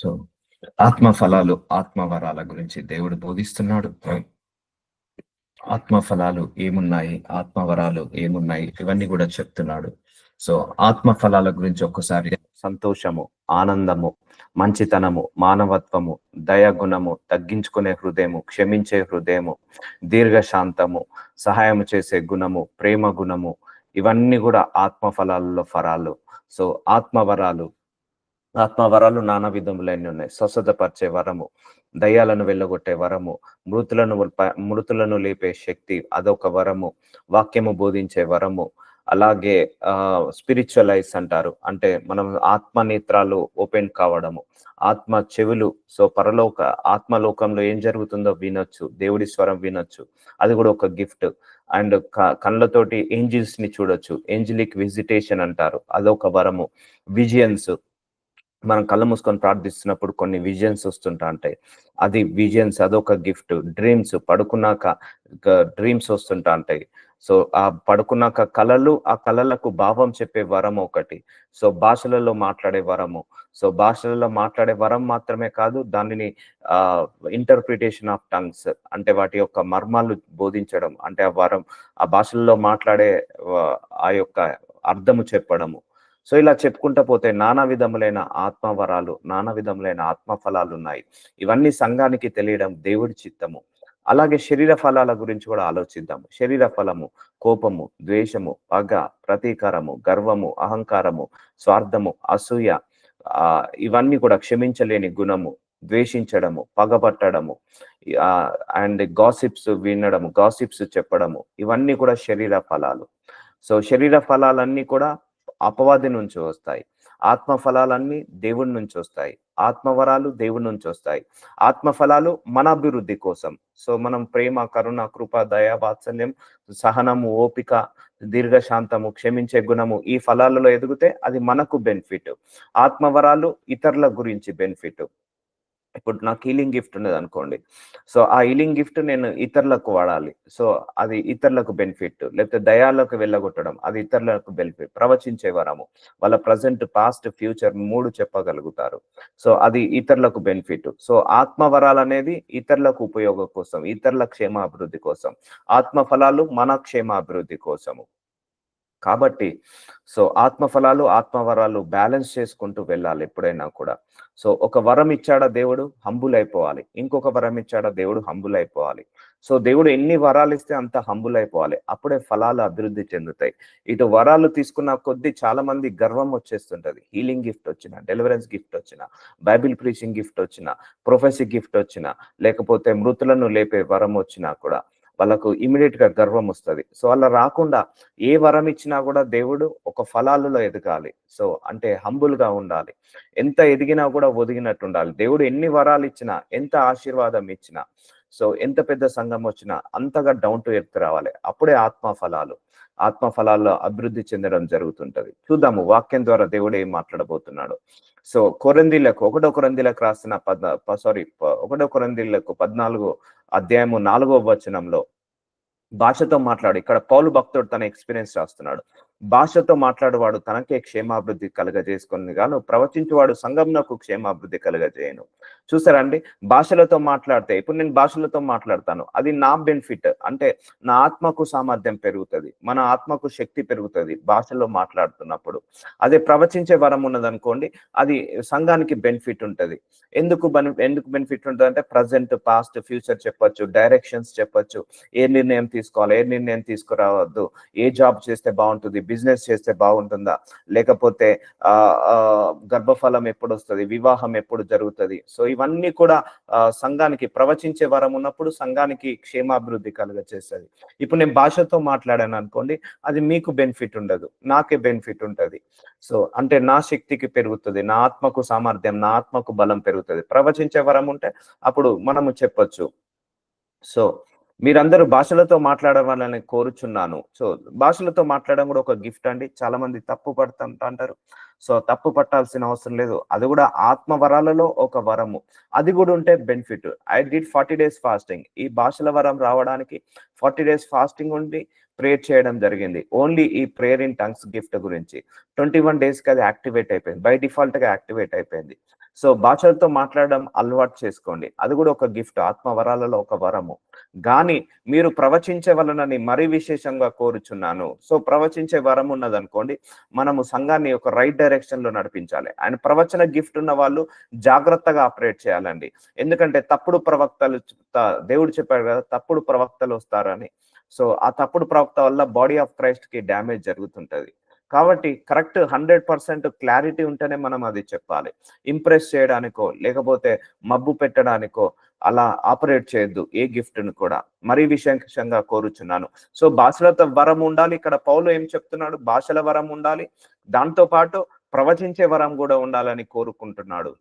So ఆత్మ ఫలాలు, ఆత్మ వరాల గురించి దేవుడు బోధిస్తున్నాడు. ఆత్మ ఫలాలు ఏమున్నాయి, ఆత్మ వరాలు ఏమున్నాయి, ఇవన్నీ కూడా చెప్తున్నాడు. సో ఆత్మ ఫలాల గురించి ఒక్కసారి సంతోషము, ఆనందము, మంచితనము, మానవత్వము, దయాగుణము, తగ్గించుకునే హృదయము, క్షమించే హృదయము, దీర్ఘశాంతము, సహాయం చేసే గుణము, ప్రేమ గుణము, ఇవన్నీ కూడా ఆత్మ ఫలాలలో ఫలాలు. సో ఆత్మవరాలు నానా విధములైన ఉన్నాయి. స్వస్థతపరిచే వరము, దయ్యాలను వెళ్ళగొట్టే వరము, మృతులను లేపే శక్తి, అదొక వరము, వాక్యము బోధించే వరము, అలాగే స్పిరిచువలైజ్ అంటారు, అంటే మనం ఆత్మ నేత్రాలు ఓపెన్ కావడము, ఆత్మ చెవులు, సో ఆత్మలోకంలో ఏం జరుగుతుందో వినొచ్చు, దేవుడి స్వరం వినొచ్చు, అది కూడా ఒక గిఫ్ట్. అండ్ కళ్ళతోటి ఏంజిల్స్ ని చూడొచ్చు, ఏంజిలిక్ విజిటేషన్ అంటారు, అదొక వరము. విజన్స్, మనం కళ్ళు మూసుకొని ప్రార్థిస్తున్నప్పుడు కొన్ని విజన్స్ వస్తుంటా ఉంటాయి, అది విజన్స్, అదొక గిఫ్ట్. డ్రీమ్స్, పడుకున్నాక డ్రీమ్స్ వస్తుంటా ఉంటాయి. సో ఆ పడుకున్నాక కళలు, ఆ కళలకు భావం చెప్పే వరం ఒకటి. సో భాషలలో మాట్లాడే వరము. సో భాషలలో మాట్లాడే వరం మాత్రమే కాదు, దానిని ఇంటర్ప్రిటేషన్ ఆఫ్ టంగ్స్, అంటే వాటి యొక్క మర్మాలు బోధించడం, అంటే ఆ వరం, ఆ భాషలలో మాట్లాడే ఆ యొక్క అర్థము చెప్పడము. సో ఇలా చెప్పుకుంటా పోతే నానా విధములైన ఆత్మవరాలు, నానా విధములైన ఆత్మ ఫలాలు ఉన్నాయి. ఇవన్నీ సంఘానికి తెలియడం దేవుడి చిత్తము. అలాగే శరీర ఫలాల గురించి కూడా ఆలోచిద్దాము. శరీర ఫలము కోపము, ద్వేషము, పగ, ప్రతీకారము, గర్వము, అహంకారము, స్వార్థము, అసూయ, ఇవన్నీ కూడా క్షమించలేని గుణము, ద్వేషించడము, పగబట్టడము, అండ్ గాసిప్స్ వినడము, గాసిప్స్ చెప్పడము, ఇవన్నీ కూడా శరీర ఫలాలు. సో శరీర ఫలాలన్నీ కూడా అపవాది నుంచి వస్తాయి. ఆత్మ ఫలాలన్నీ దేవుడి నుంచి వస్తాయి. ఆత్మవరాలు దేవుడి నుంచి వస్తాయి. ఆత్మ ఫలాలు మన అభివృద్ధి కోసం. సో మనం ప్రేమ, కరుణ, కృప, దయ, వాత్సల్యం, సహనము, ఓపిక, దీర్ఘశాంతము, క్షమించే గుణము, ఈ ఫలాలలో ఎదిగితే అది మనకు బెనిఫిట్. ఆత్మవరాలు ఇతరుల గురించి బెనిఫిట్. ఇప్పుడు నాకు హీలింగ్ గిఫ్ట్ ఉన్నది అనుకోండి, సో ఆ హీలింగ్ గిఫ్ట్ నేను ఇతరులకు వాడాలి, సో అది ఇతరులకు బెనిఫిట్. లేకపోతే దయాలకు వెళ్ళగొట్టడం, అది ఇతరులకు బెనిఫిట్. ప్రవచించే వరము, వాళ్ళ ప్రజెంట్, పాస్ట్, ఫ్యూచర్ 3 చెప్పగలుగుతారు, సో అది ఇతరులకు బెనిఫిట్. సో ఆత్మ వరాలు అనేది ఇతరులకు ఉపయోగం కోసం, ఇతరుల క్షేమాభివృద్ధి కోసం. ఆత్మ ఫలాలు మన క్షేమాభివృద్ధి కోసము. కాబట్టి సో ఆత్మ ఫలాలు, ఆత్మవరాలు బ్యాలెన్స్ చేసుకుంటూ వెళ్ళాలి ఎప్పుడైనా కూడా. సో ఒక వరం ఇచ్చాడా దేవుడు, హంబుల్ అయిపోవాలి. ఇంకొక వరం ఇచ్చాడా దేవుడు, హంబుల్ అయిపోవాలి. సో దేవుడు ఎన్ని వరాలు ఇస్తే అంత హంబుల్ అయిపోవాలి, అప్పుడే ఫలాలు అభివృద్ధి చెందుతాయి. ఇటు వరాలు తీసుకున్న కొద్దీ చాలా మంది గర్వం వచ్చేస్తుంటది. హీలింగ్ గిఫ్ట్ వచ్చిన, డెలివరెన్స్ గిఫ్ట్ వచ్చిన, బైబిల్ ప్రీచింగ్ గిఫ్ట్ వచ్చిన, ప్రొఫెసీ గిఫ్ట్ వచ్చిన, లేకపోతే మృతులను లేపే వరం వచ్చినా కూడా వాళ్ళకు ఇమీడియట్ గా గర్వం వస్తుంది. సో అలా రాకుండా ఏ వరం ఇచ్చినా కూడా దేవుడు ఒక ఫలాలలో ఎదగాలి. సో అంటే హంబుల్ గా ఉండాలి. ఎంత ఎదిగినా కూడా ఒదిగినట్టు ఉండాలి. దేవుడు ఎన్ని వరాలు ఇచ్చినా, ఎంత ఆశీర్వాదం ఇచ్చినా, సో ఎంత పెద్ద సంఘం వచ్చినా అంతగా డౌన్ టు ఎర్త్ రావాలి. అప్పుడే ఆత్మ ఫలాల్లో అభివృద్ధి చెందడం జరుగుతుంటది. చూద్దాము వాక్యం ద్వారా దేవుడు ఏం మాట్లాడబోతున్నాడు. సో ఒకటో కొరింథీలకు రాసిన 14 అధ్యాయము 4వ వచనంలో భాషతో మాట్లాడు. ఇక్కడ పౌలు భక్తుడు తన ఎక్స్పీరియన్స్ రాస్తున్నాడు. భాషతో మాట్లాడువాడు తనకే క్షేమాభివృద్ధి కలుగజేసుకుని గాను, ప్రవచించువాడు సంఘంనకు క్షేమాభివృద్ధి కలుగజేయను. చూసారండి, భాషలతో మాట్లాడితే, ఇప్పుడు నేను భాషలతో మాట్లాడతాను, అది నా బెనిఫిట్, అంటే నా ఆత్మకు సామర్థ్యం పెరుగుతుంది, మన ఆత్మకు శక్తి పెరుగుతుంది భాషలో మాట్లాడుతున్నప్పుడు. అదే ప్రవచించే వరం ఉన్నది అనుకోండి, అది సంఘానికి బెనిఫిట్ ఉంటుంది. ఎందుకు బెనిఫిట్ ఉంటుంది అంటే ప్రజెంట్, పాస్ట్, ఫ్యూచర్ చెప్పొచ్చు, డైరెక్షన్స్ చెప్పొచ్చు, ఏ నిర్ణయం తీసుకోవాలి, ఏ నిర్ణయం తీసుకురావద్దు, ఏ జాబ్ చేస్తే బాగుంటుంది, బిజినెస్ చేస్తే బాగుంటుందా, లేకపోతే గర్భఫలం ఎప్పుడు వస్తుంది, వివాహం ఎప్పుడు జరుగుతుంది. సో ఇవన్నీ కూడా సంఘానికి ప్రవచించే వరం ఉన్నప్పుడు సంఘానికి క్షేమాభివృద్ధి కలుగచేస్తుంది. ఇప్పుడు నేను భాషతో మాట్లాడాను అనుకోండి, అది మీకు బెనిఫిట్ ఉండదు, నాకే బెనిఫిట్ ఉంటుంది. సో అంటే నా శక్తికి పెరుగుతుంది, నా ఆత్మకు సామర్థ్యం, నా ఆత్మకు బలం పెరుగుతుంది. ప్రవచించే వరం ఉంటే అప్పుడు మనము చెప్పొచ్చు. సో మీరందరూ భాషలతో మాట్లాడవాలని కోరుచున్నాను. సో భాషలతో మాట్లాడడం కూడా ఒక గిఫ్ట్ అండి. చాలా మంది తప్పు పడుతుంటారు. సో తప్పు పట్టాల్సిన అవసరం లేదు, అది కూడా ఆత్మ వరాలలో ఒక వరము, అది కూడా ఉంటే benefit. I did 40 days fasting. ఈ భాషల వరం రావడానికి 40 days ఫాస్టింగ్ ఉండి ప్రేయర్ చేయడం జరిగింది. ఓన్లీ ఈ ప్రేయర్ ఇన్ టంగ్స్ గిఫ్ట్ గురించి 21 డేస్‌కి అది యాక్టివేట్ అయిపోయింది. బై డిఫాల్ట్‌గా యాక్టివేట్ అయిపోయింది. సో భాషలతో మాట్లాడడం అలవాటు చేసుకోండి. అది కూడా ఒక గిఫ్ట్, ఆత్మ వరాలలో ఒక వరము. గాని మీరు ప్రవచించవలనని మరీ విశేషంగా కోరుచున్నాను. సో ప్రవచించే వరం ఉన్నదనుకోండి, మనము సంఘాన్ని ఒక రైట్ డైరెక్షన్‌లో నడిపించాలి. ఆయన ప్రవచన గిఫ్ట్ ఉన్న వాళ్ళు జాగ్రత్తగా ఆపరేట్ చేయాలండి. ఎందుకంటే తప్పుడు ప్రవక్తలు దేవుడు చెప్పాడు కదా, తప్పుడు ప్రవక్తలు వస్తారని. సో ఆ తప్పుడు ప్రవక్త వల్ల బాడీ ఆఫ్ క్రైస్ట్‌కి డ్యామేజ్ జరుగుతుంటది. కాబట్టి కరెక్ట్ 100% క్లారిటీ ఉంటేనే మనం అది చెప్పాలి. ఇంప్రెస్ చేయడానికో, లేకపోతే మబ్బు పెట్టడానికో అలా ఆపరేట్ చేయొద్దు ఏ గిఫ్ట్‌ని కూడా. మరీ విశేషంగా కోరుచున్నాను. సో భాషలతో వరం ఉండాలి. ఇక్కడ పౌలు ఏం చెప్తున్నాడు? భాషల వరం ఉండాలి. దాంతో పాటు ప్రవచించే వరం కూడా ఉండాలని కోరుకుంటున్నాడు.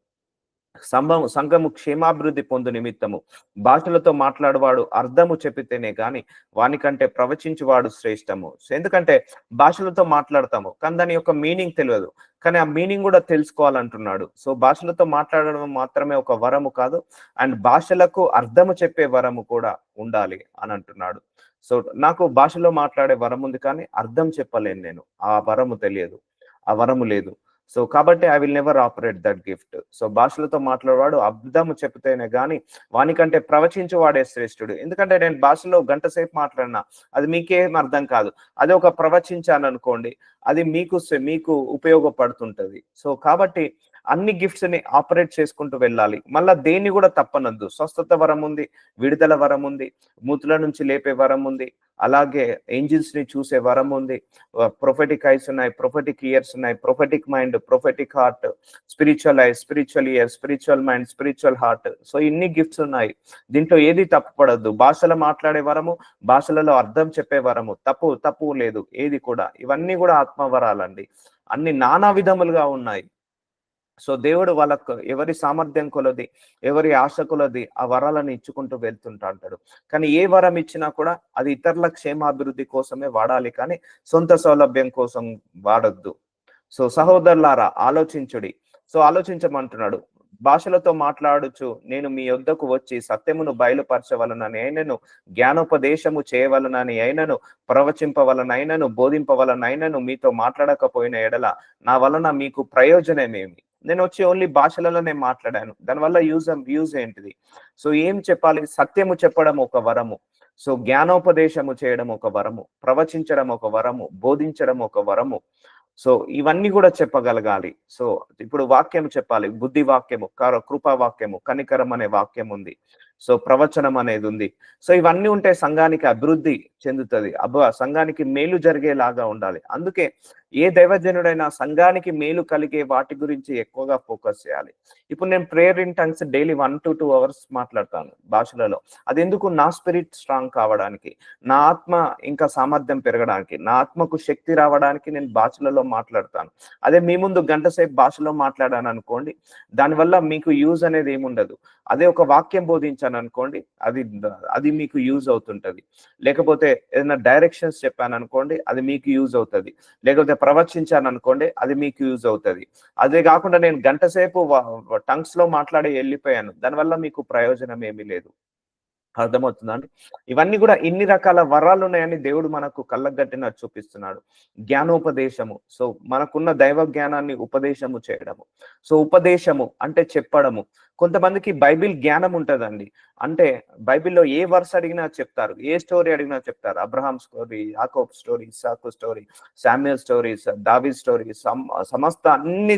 సంఘము క్షేమాభివృద్ధి పొందు నిమిత్తము భాషలతో మాట్లాడువాడు అర్థము చెప్పితేనే గాని వానికంటే ప్రవచించువాడు శ్రేష్టము. ఎందుకంటే భాషలతో మాట్లాడతాము కానీ దాని యొక్క మీనింగ్ తెలియదు. కానీ ఆ మీనింగ్ కూడా తెలుసుకోవాలంటున్నాడు. సో భాషలతో మాట్లాడడం మాత్రమే ఒక వరము కాదు, అండ్ భాషలకు అర్థము చెప్పే వరము కూడా ఉండాలి అని అంటున్నాడు. సో నాకు భాషలో మాట్లాడే వరం ఉంది కానీ అర్థం చెప్పలేను నేను. ఆ వరము తెలియదు, ఆ వరము లేదు. సో కాబట్టి I will never operate that gift. So భాషలతో మాట్లాడేవాడు అర్థము చెప్తేనే గాని వానికంటే ప్రవచించు వాడే శ్రేష్ఠుడు. ఎందుకంటే నేను భాషలో గంట సేపు మాట్లాడినా అది మీకేం అర్థం కాదు. అదే ఒక ప్రవచించాను అనుకోండి, అది మీకు ఉపయోగపడుతుంటది. సో కాబట్టి అన్ని గిఫ్ట్స్ ని ఆపరేట్ చేసుకుంటూ వెళ్ళాలి. మళ్ళా దేన్ని కూడా తప్పనొద్దు. స్వస్థత వరం ఉంది, విడుదల వరం ఉంది, మూతుల నుంచి లేపే వరం ఉంది, అలాగే ఏంజిల్స్ ని చూసే వరం ఉంది, ప్రొఫెటిక్ ఐస్ ఉన్నాయి, ప్రొఫెటిక్ ఇయర్స్ ఉన్నాయి, prophetic mind, prophetic heart, spiritual ice, spiritual year, spiritual mind, spiritual heart. So ఇన్ని గిఫ్ట్స్ ఉన్నాయి. దీంట్లో ఏది తప్పుపడద్దు. భాషలు మాట్లాడే వరము, భాషలలో అర్థం చెప్పే వరము, తప్పు లేదు ఏది కూడా. ఇవన్నీ కూడా ఆత్మవరాలండి. అన్ని నానా విధములుగా ఉన్నాయి. సో దేవుడు వాళ్ళకు ఎవరి సామర్థ్యం కొలది, ఎవరి ఆశ కొలది ఆ వరాలను ఇచ్చుకుంటూ వెళ్తుంటా అంటాడు. కానీ ఏ వరం ఇచ్చినా కూడా అది ఇతరుల క్షేమాభివృద్ధి కోసమే వాడాలి, కానీ సొంత సౌలభ్యం కోసం వాడొద్దు. సో సహోదరులారా ఆలోచించుడి. సో ఆలోచించమంటున్నాడు. భాషలతో మాట్లాడుచు నేను మీ యొద్దకు వచ్చి సత్యమును బయలుపరచవలనని అయినను, జ్ఞానోపదేశము చేయవలనని అయినను, ప్రవచింపవలనైనను, బోధింపవలనైనను మీతో మాట్లాడకపోయిన ఎడల నా వలన మీకు ప్రయోజనమేమి? నేను వచ్చి ఓన్లీ భాషలలోనే మాట్లాడాను, దానివల్ల యూజ్ ఏంటిది? సో ఏం చెప్పాలి? సత్యము చెప్పడం ఒక వరము, సో జ్ఞానోపదేశము చేయడం ఒక వరము, ప్రవచించడం ఒక వరము, బోధించడం ఒక వరము. సో ఇవన్నీ కూడా చెప్పగలగాలి. సో ఇప్పుడు వాక్యం చెప్పాలి, బుద్ధి వాక్యము, కృపా వాక్యము, కనికరం అనే వాక్యం ఉంది, సో ప్రవచనం అనేది ఉంది. సో ఇవన్నీ ఉంటే సంఘానికి అభివృద్ధి చెందుతుంది, సంఘానికి మేలు జరిగేలాగా ఉండాలి. అందుకే ఏ దైవజనుడైనా సంఘానికి మేలు కలిగే వాటి గురించి ఎక్కువగా ఫోకస్ చేయాలి. ఇప్పుడు నేను prayer in tongues daily 1 to 2 hours మాట్లాడతాను భాషలలో. అది ఎందుకు? నా స్పిరిట్ స్ట్రాంగ్ కావడానికి, నా ఆత్మ ఇంకా సామర్థ్యం పెరగడానికి, నా ఆత్మకు శక్తి రావడానికి నేను భాషలలో మాట్లాడతాను. అదే మీ ముందు గంట సేపు భాషలో మాట్లాడాను అనుకోండి, దానివల్ల మీకు యూజ్ అనేది ఏముండదు. అదే ఒక వాక్యం బోధించాను అనుకోండి, అది మీకు యూజ్ అవుతుంటది. లేకపోతే ఏదైనా డైరెక్షన్స్ చెప్పాను అనుకోండి, అది మీకు యూజ్ అవుతుంది. లేకపోతే ప్రవచించాను అనుకోండి, అది మీకు యూజ్ అవుతుంది. అదే కాకుండా నేను గంట సేపు టంగ్స్ లో మాట్లాడి వెళ్ళిపోయాను, దానివల్ల మీకు ప్రయోజనం ఏమీ లేదు. అర్థమవుతుందండి? ఇవన్నీ కూడా ఇన్ని రకాల వరాలు ఉన్నాయని దేవుడు మనకు కళ్ళగట్టిన చూపిస్తున్నాడు. జ్ఞానోపదేశము, సో మనకున్న దైవ జ్ఞానాన్ని ఉపదేశము చేయడము. సో ఉపదేశము అంటే చెప్పడము. కొంతమందికి బైబిల్ జ్ఞానం ఉంటదండి. అంటే బైబిల్లో ఏ వర్స్ అడిగినా చెప్తారు, ఏ స్టోరీ అడిగినా చెప్తారు. అబ్రహాం స్టోరీ, యాకోబ్ స్టోరీ, ఇస్సాకు స్టోరీ, శామ్యూయల్ స్టోరీస్, దావీద్ స్టోరీస్, సమస్త అన్ని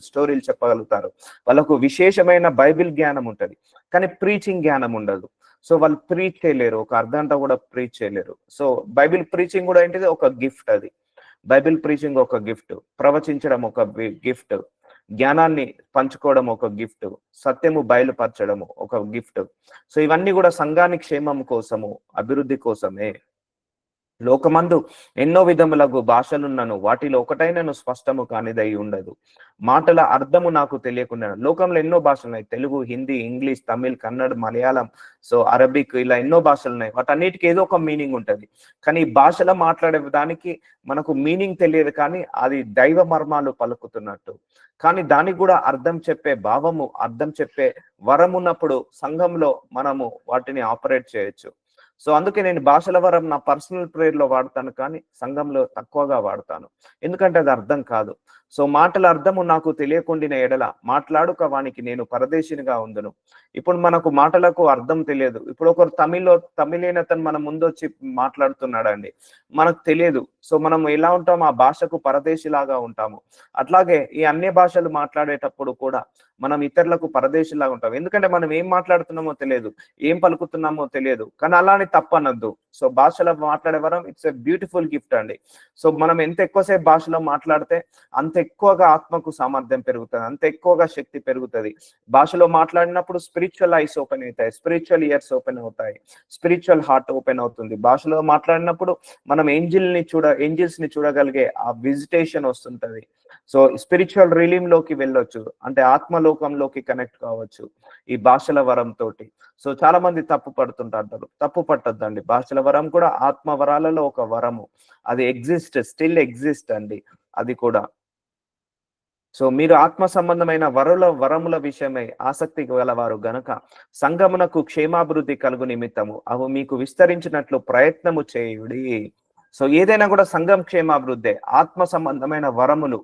స్టోరీలు చెప్పగలుగుతారు. వాళ్ళకు విశేషమైన బైబిల్ జ్ఞానం ఉంటది, కానీ ప్రీచింగ్ జ్ఞానం ఉండదు. సో వాళ్ళు ప్రీచ్ చేయలేరు, ఒక అర్ధంట కూడా ప్రీచ్ చేయలేరు. సో బైబిల్ ప్రీచింగ్ కూడా ఏంటిది? ఒక గిఫ్ట్. అది బైబిల్ ప్రీచింగ్ ఒక గిఫ్ట్, ప్రవచించడం ఒక గిఫ్ట్, జ్ఞానాన్ని పంచుకోవడం ఒక గిఫ్ట్, సత్యము బయలుపరచడము ఒక గిఫ్ట్. సో ఇవన్నీ కూడా సంఘానికి క్షేమం కోసము, అభివృద్ధి కోసమే. లోకమందు ఎన్నో విధములకు భాషలున్నను, వాటిలో ఒకటైనను స్పష్టము కానిదై ఉండదు. మాటల అర్థము నాకు తెలియకుండా. లోకంలో ఎన్నో భాషలు ఉన్నాయి, Telugu, Hindi, English, Tamil, Kannada, Malayalam, so Arabic, ఇలా ఎన్నో భాషలు ఉన్నాయి. వాటన్నిటికీ ఏదో ఒక మీనింగ్ ఉంటది. కానీ ఈ భాషలో మాట్లాడే దానికి మనకు మీనింగ్ తెలియదు, కానీ అది దైవ మర్మాలు పలుకుతున్నట్టు. కానీ దానికి కూడా అర్థం చెప్పే భావము, అర్థం చెప్పే వరం ఉన్నప్పుడు సంఘంలో మనము వాటిని ఆపరేట్ చేయొచ్చు. సో అందుకే నేను భాషల వరం నా పర్సనల్ ప్రేయర్‌లో వాడతాను కానీ, సంఘంలో తక్కువగా వాడతాను. ఎందుకంటే అది అర్థం కాదు. సో మాటల అర్థము నాకు తెలియకుండిన ఎడల మాట్లాడుక వానికి నేను పరదేశినిగా ఉందును. ఇప్పుడు మనకు మాటలకు అర్థం తెలియదు. ఇప్పుడు ఒకరు తమిళియనతను మన ముందొచ్చి మాట్లాడుతున్నాడండి. మనకు తెలియదు. సో మనం ఎలా ఉంటాం? ఆ భాషకు పరదేశిలాగా ఉంటాము. అట్లాగే ఈ అన్య భాషలు మాట్లాడేటప్పుడు కూడా మనం ఇతరులకు పరదేశిలాగా ఉంటాం. ఎందుకంటే మనం ఏం మాట్లాడుతున్నామో తెలియదు. ఏం పలుకుతున్నామో తెలియదు. కానీ అలా అని తప్పనొద్దు. సో భాషలో మాట్లాడే వరం ఇట్స్ ఎ బ్యూటిఫుల్ గిఫ్ట్ అండి. సో మనం ఎంత ఎక్కువసేపు భాషలో మాట్లాడితే అంత ఎక్కువగా ఆత్మకు సామర్థ్యం పెరుగుతది. అంత ఎక్కువగా శక్తి పెరుగుతది. భాషలో మాట్లాడినప్పుడు స్పిరిచువల్ ఐస్ ఓపెన్ అవుతాయి. స్పిరిచువల్ ఇయర్స్ ఓపెన్ అవుతాయి. స్పిరిచువల్ హార్ట్ ఓపెన్ అవుతుంది. భాషలో మాట్లాడినప్పుడు మనం ఏంజిల్స్ ని చూడగలిగే ఆ విజిటేషన్ వస్తుంటది. సో స్పిరిచువల్ రిలీమ్ లోకి వెళ్ళొచ్చు. అంటే ఆత్మలోకంలోకి కనెక్ట్ కావచ్చు ఈ భాషల వరం తోటి. సో చాలా మంది తప్పు పడుతుంటారు. తప్పు పట్టొద్దండి. భాషల వరం కూడా ఆత్మ వరాలలో ఒక వరము. అది స్టిల్ ఎగ్జిస్ట్ అండి అది కూడా. సో మీరు ఆత్మ సంబంధమైన వరముల విషయమై ఆసక్తి గలవారు గనక సంగమునకు క్షేమాభివృద్ధి కలుగు నిమిత్తము అవి మీకు విస్తరించినట్లు ప్రయత్నము చేయుడి. సో ఏదైనా కూడా సంఘం క్షేమాభివృద్ధి, ఆత్మ సంబంధమైన వరములు.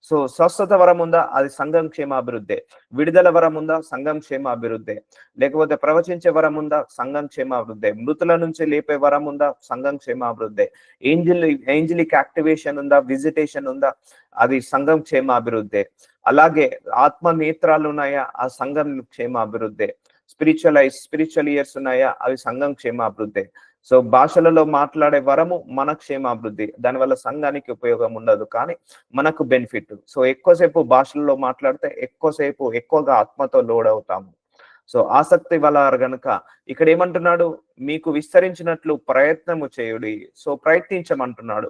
సో స్వస్థత వరం ఉందా? అది సంఘం క్షేమాభివృద్ధి. విడుదల వరం ఉందా? సంఘం క్షేమాభివృద్ధి. లేకపోతే ప్రవచించే వరం ఉందా? సంఘం క్షేమాభివృద్ధి. మృతుల నుంచి లేపే వరం ఉందా? సంఘం క్షేమాభివృద్ధి. ఏంజలిక్ యాక్టివేషన్ ఉందా? విజిటేషన్ ఉందా? అది సంఘం క్షేమాభివృద్ధి. అలాగే ఆత్మ నేత్రాలు ఉన్నాయా? ఆ సంఘం క్షేమాభివృద్ధి. స్పిరిచువల్ ఇయర్స్ ఉన్నాయా? అవి సంఘం క్షేమాభివృద్ధి. సో భాషలలో మాట్లాడే వరము మన క్షేమాభివృద్ధి. దానివల్ల సంఘానికి ఉపయోగం ఉండదు కానీ మనకు బెనిఫిట్. సో ఎక్కువసేపు భాషలలో మాట్లాడితే ఎక్కువగా ఆత్మతో లోడ్ అవుతాము. సో ఆసక్తి వలరు గనుక ఇక్కడ ఏమంటున్నాడు? మీకు విస్తరించినట్లు ప్రయత్నము చేయుడి. సో ప్రయత్నించమంటున్నాడు.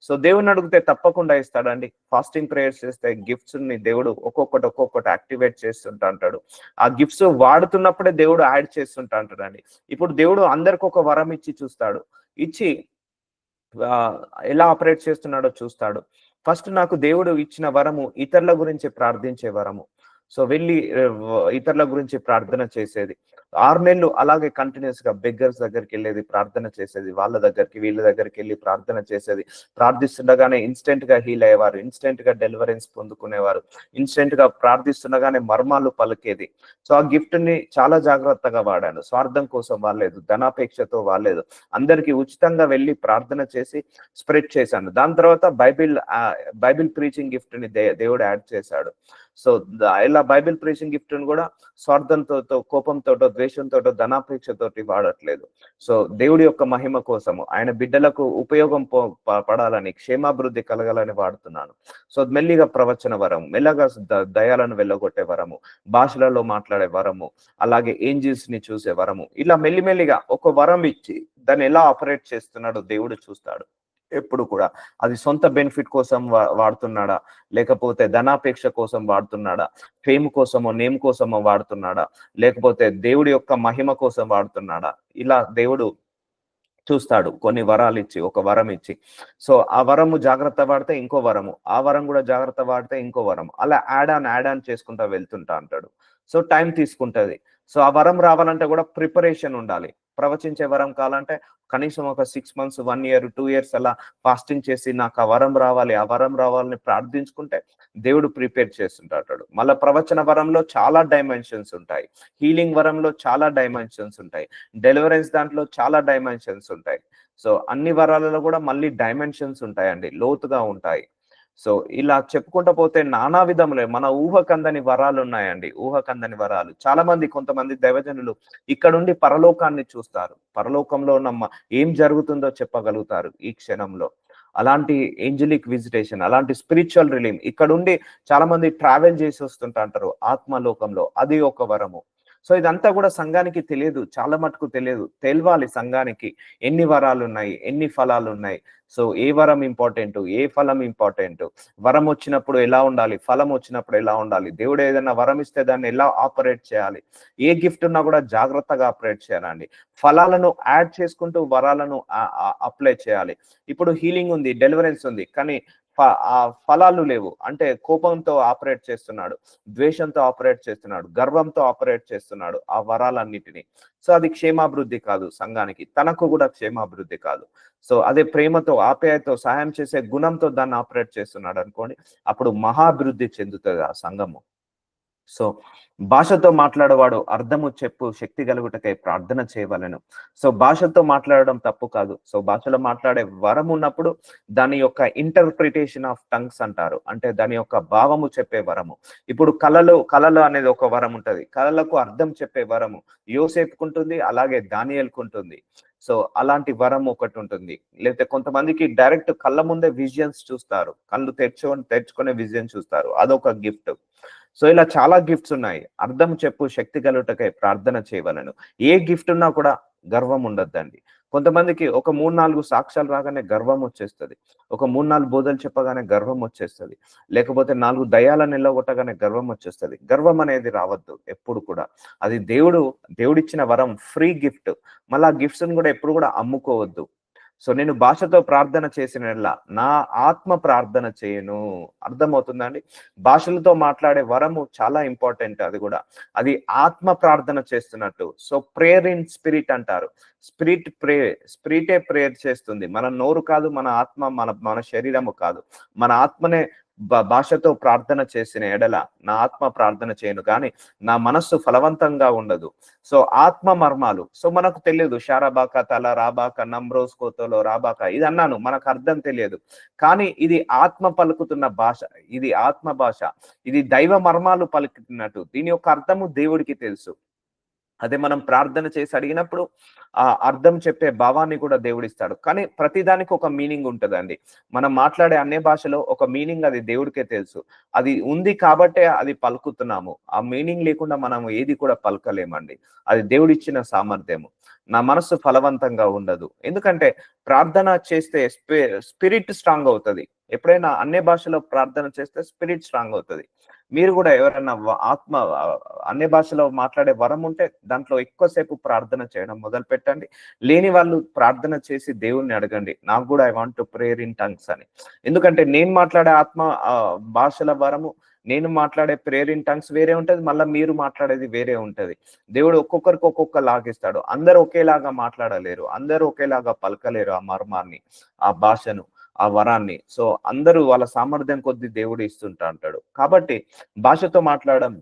సో దేవుని అడిగితే తప్పకుండా ఇస్తాడండి. ఫాస్టింగ్ ప్రేయర్స్ చేస్తే గిఫ్ట్స్ ని దేవుడు ఒక్కొక్కటి యాక్టివేట్ చేస్తుంటా అంటాడు. ఆ గిఫ్ట్స్ వాడుతున్నప్పుడే దేవుడు యాడ్ చేస్తుంటా అంటాడండి. ఇప్పుడు దేవుడు అందరికి ఒక వరం ఇచ్చి చూస్తాడు. ఇచ్చి ఎలా ఆపరేట్ చేస్తున్నాడో చూస్తాడు. ఫస్ట్ నాకు దేవుడు ఇచ్చిన వరము ఇతరుల గురించి ప్రార్థించే వరము. సో వెళ్ళి ఇతరుల గురించి ప్రార్థన చేసేది. 6 నెలలు అలాగే కంటిన్యూస్ గా బెగ్గర్స్ దగ్గరికి వెళ్ళేది, ప్రార్థన చేసేది. వాళ్ళ దగ్గరికి వీళ్ళ దగ్గరికి వెళ్ళి ప్రార్థన చేసేది. ప్రార్థిస్తుండగానే ఇన్స్టెంట్ గా హీల్ అయ్యేవారు, ఇన్స్టెంట్ గా డెలివరెన్స్ పొందుకునేవారు, ఇన్స్టెంట్ గా ప్రార్థిస్తుండగానే మర్మాలు పలికేది. సో ఆ గిఫ్ట్ ని చాలా జాగ్రత్తగా వాడాను. స్వార్థం కోసం వాడలేదు, ధనాపేక్షతో వాడలేదు. అందరికి ఉచితంగా వెళ్ళి ప్రార్థన చేసి స్ప్రెడ్ చేశాను. దాని తర్వాత బైబిల్ ప్రీచింగ్ గిఫ్ట్ ని దేవుడు యాడ్ చేశాడు. సో ఇలా బైబిల్ ప్రీచింగ్ గిఫ్ట్ ని కూడా స్వార్థంతో, కోపంతో, ద్వేషంతో, ధనాపేక్షతోటి వాడట్లేదు. సో దేవుడి యొక్క మహిమ కోసము, ఆయన బిడ్డలకు ఉపయోగం పడాలని, క్షేమాభివృద్ధి కలగాలని వాడుతున్నాను. సో మెల్లిగా ప్రవచన వరం, మెల్లగా దయాలను వెళ్ళగొట్టే వరము, భాషలలో మాట్లాడే వరము, అలాగే ఏంజిల్స్ ని చూసే వరము, ఇలా మెల్లిమెల్లిగా ఒక వరం ఇచ్చి దాన్ని ఎలా ఆపరేట్ చేస్తున్నాడో దేవుడు చూస్తాడు. ఎప్పుడు కూడా అది సొంత బెనిఫిట్ కోసం వాడుతున్నాడా, లేకపోతే ధనాపేక్ష కోసం వాడుతున్నాడా, ఫేమ్ కోసమో నేమ్ కోసమో వాడుతున్నాడా, లేకపోతే దేవుడి యొక్క మహిమ కోసం వాడుతున్నాడా, ఇలా దేవుడు చూస్తాడు. కొన్ని వరాలు ఇచ్చి, ఒక వరం ఇచ్చి, సో ఆ వరము జాగ్రత్త వాడితే ఇంకో వరము, ఆ వరం కూడా జాగ్రత్త వాడితే ఇంకో వరం, అలా యాడ్ ఆన్ చేసుకుంటా వెళ్తుంటా అంటాడు. సో టైం తీసుకుంటది. సో ఆ వరం రావాలంటే కూడా ప్రిపరేషన్ ఉండాలి. ప్రవచించే వరం కావాలంటే కనీసం ఒక 6 months, 1 year, 2 years అలా ఫాస్టింగ్ చేసి నాకు ఆ వరం రావాలని ప్రార్థించుకుంటే దేవుడు ప్రిపేర్ చేస్తుంటాడు. మళ్ళీ ప్రవచన వరంలో చాలా డైమెన్షన్స్ ఉంటాయి, హీలింగ్ వరంలో చాలా డైమెన్షన్స్ ఉంటాయి, డెలివరెన్స్ దాంట్లో చాలా డైమెన్షన్స్ ఉంటాయి. సో అన్ని వరాలలో కూడా మళ్ళీ డైమెన్షన్స్ ఉంటాయండి, లోతుగా ఉంటాయి. సో ఇలా చెప్పుకుంటూ పోతే నానా విధములే మన ఊహకందని వరాలు ఉన్నాయండి. ఊహకందని వరాలు చాలా మంది, కొంతమంది దైవజనులు ఇక్కడుండి పరలోకాన్ని చూస్తారు. పరలోకంలో ఉన్న ఏం జరుగుతుందో చెప్పగలుగుతారు ఈ క్షణంలో. అలాంటి ఏంజలిక్ విజిటేషన్, అలాంటి స్పిరిచువల్ రిలీమ్ ఇక్కడుండి చాలా మంది ట్రావెల్ చేసి వస్తుంటారు ఆత్మలోకంలో. అది ఒక వరము. సో ఇదంతా కూడా సంఘానికి తెలియదు, చాలా మటుకు తెలియదు. తెలవాలి సంఘానికి ఎన్ని వరాలు ఉన్నాయి, ఎన్ని ఫలాలు ఉన్నాయి. సో ఏ వరం ఇంపార్టెంట్, ఏ ఫలం ఇంపార్టెంట్, వరం వచ్చినప్పుడు ఎలా ఉండాలి, ఫలం వచ్చినప్పుడు ఎలా ఉండాలి, దేవుడు ఏదైనా వరం ఇస్తే దాన్ని ఎలా ఆపరేట్ చేయాలి, ఏ గిఫ్ట్ ఉన్నా కూడా జాగ్రత్తగా ఆపరేట్ చేయాలండి. ఫలాలను యాడ్ చేసుకుంటూ వరాలను అప్లై చేయాలి. ఇప్పుడు హీలింగ్ ఉంది, డెలివరెన్స్ ఉంది, కానీ ఆ ఫలాలు లేవు అంటే కోపంతో ఆపరేట్ చేస్తున్నాడు, ద్వేషంతో ఆపరేట్ చేస్తున్నాడు, గర్వంతో ఆపరేట్ చేస్తున్నాడు ఆ వరాలన్నిటిని. సో అది క్షేమాభివృద్ధి కాదు సంఘానికి, తనకు కూడా క్షేమాభివృద్ధి కాదు. సో అదే ప్రేమతో, ఆప్యాయతో, సహాయం చేసే గుణంతో దాన్ని ఆపరేట్ చేస్తున్నాడు అనుకోండి, అప్పుడు మహాభివృద్ధి చెందుతుంది ఆ సంఘము. సో భాషతో మాట్లాడేవాడు అర్థము చెప్పు శక్తి కలుగుటకై ప్రార్థన చేయవలెను. సో భాషతో మాట్లాడడం తప్పు కాదు. సో భాషలో మాట్లాడే వరం ఉన్నప్పుడు దాని యొక్క ఇంటర్ప్రిటేషన్ ఆఫ్ టంగ్స్ అంటారు. అంటే దాని యొక్క భావము చెప్పే వరము. ఇప్పుడు కళలు అనేది ఒక వరం ఉంటది. కళలకు అర్థం చెప్పే వరము యోసేపుకుంటుంది, అలాగే దానియేలుకుంటుంది. సో అలాంటి వరం ఒకటి ఉంటుంది. లేకపోతే కొంతమందికి డైరెక్ట్ కళ్ళ ముందే విజన్స్ చూస్తారు, కళ్ళు తెరుచుకునే విజన్ చూస్తారు, అదొక గిఫ్ట్. సో ఇలా చాలా గిఫ్ట్స్ ఉన్నాయి. అర్థం చెప్పు శక్తి కలుగుటకై ప్రార్థన చేయవలను. ఏ గిఫ్ట్ ఉన్నా కూడా గర్వం ఉండొద్దండి. కొంతమందికి ఒక 3-4 సాక్ష్యాలు రాగానే గర్వం వచ్చేస్తుంది. ఒక 3-4 బోధలు చెప్పగానే గర్వం వచ్చేస్తుంది. లేకపోతే 4 దయ్యాలను నిలగొట్టగానే గర్వం వచ్చేస్తుంది. గర్వం అనేది రావద్దు ఎప్పుడు కూడా. అది దేవుడిచ్చిన వరం, ఫ్రీ గిఫ్ట్. మళ్ళీ ఆ గిఫ్ట్స్ కూడా ఎప్పుడు కూడా అమ్ముకోవద్దు. సో నేను భాషతో ప్రార్థన చేసిన నా ఆత్మ ప్రార్థన చేయను. అర్థమవుతుందండి? భాషలతో మాట్లాడే వరము చాలా ఇంపార్టెంట్. అది కూడా అది ఆత్మ ప్రార్థన చేస్తున్నట్టు. సో ప్రేయర్ ఇన్ స్పిరిట్ అంటారు. స్పిరిటే ప్రేయర్ చేస్తుంది. మన నోరు కాదు, మన ఆత్మ, మన శరీరము కాదు. మన ఆత్మనే భాషతో ప్రార్థన చేసిన ఎడల నా ఆత్మ ప్రార్థన చేయను, కానీ నా మనస్సు ఫలవంతంగా ఉండదు. సో ఆత్మ మర్మాలు సో మనకు తెలియదు. షారాబాక తల రాబాక నమ్రోస్ కోతలో రాబాక ఇది అన్నాను, మనకు అర్థం తెలియదు. కానీ ఇది ఆత్మ పలుకుతున్న భాష, ఇది ఆత్మ భాష, ఇది దైవ మర్మాలు పలుకుతున్నట్టు. దీని యొక్క అర్థము దేవుడికి తెలుసు. అదే మనం ప్రార్థన చేసి అడిగినప్పుడు ఆ అర్థం చెప్పే భావాన్ని కూడా దేవుడిస్తాడు. కానీ ప్రతిదానికి ఒక మీనింగ్ ఉంటుందండి. మనం మాట్లాడే అన్ని భాషలో ఒక మీనింగ్ అది దేవుడికే తెలుసు. అది ఉంది కాబట్టే అది పలుకుతున్నాము. ఆ మీనింగ్ లేకుండా మనం ఏది కూడా పలకలేమండి. అది దేవుడిచ్చిన సామర్థ్యము. నా మనస్సు ఫలవంతంగా ఉండదు. ఎందుకంటే ప్రార్థన చేస్తే స్పిరిట్ స్ట్రాంగ్ అవుతుంది. ఎప్పుడైనా అన్ని భాషలో ప్రార్థన చేస్తే స్పిరిట్ స్ట్రాంగ్ అవుతుంది. మీరు కూడా ఎవరైనా ఆత్మ అన్ని భాషలో మాట్లాడే వరం ఉంటే దాంట్లో ఎక్కువసేపు ప్రార్థన చేయడం మొదలు పెట్టండి. లేని వాళ్ళు ప్రార్థన చేసి దేవుణ్ణి అడగండి, నాకు కూడా I want to prayer in tongues అని. ఎందుకంటే నేను మాట్లాడే ఆత్మ భాషల వరము, నేను మాట్లాడే ప్రేయర్ ఇన్ టంగ్స్ వేరే ఉంటది, మళ్ళీ మీరు మాట్లాడేది వేరే ఉంటది. దేవుడు ఒక్కొక్కరికి ఒక్కొక్క లాగిస్తాడు. అందరూ ఒకేలాగా మాట్లాడలేరు, అందరూ ఒకేలాగా పలకలేరు ఆ మర్మాన్ని, ఆ భాషను, ఆ వరాన్ని. సో అందరూ వాళ్ళ సామర్థ్యం కొద్దీ దేవుడు ఇస్తుంటా అంటాడు. కాబట్టి భాషతో మాట్లాడడం,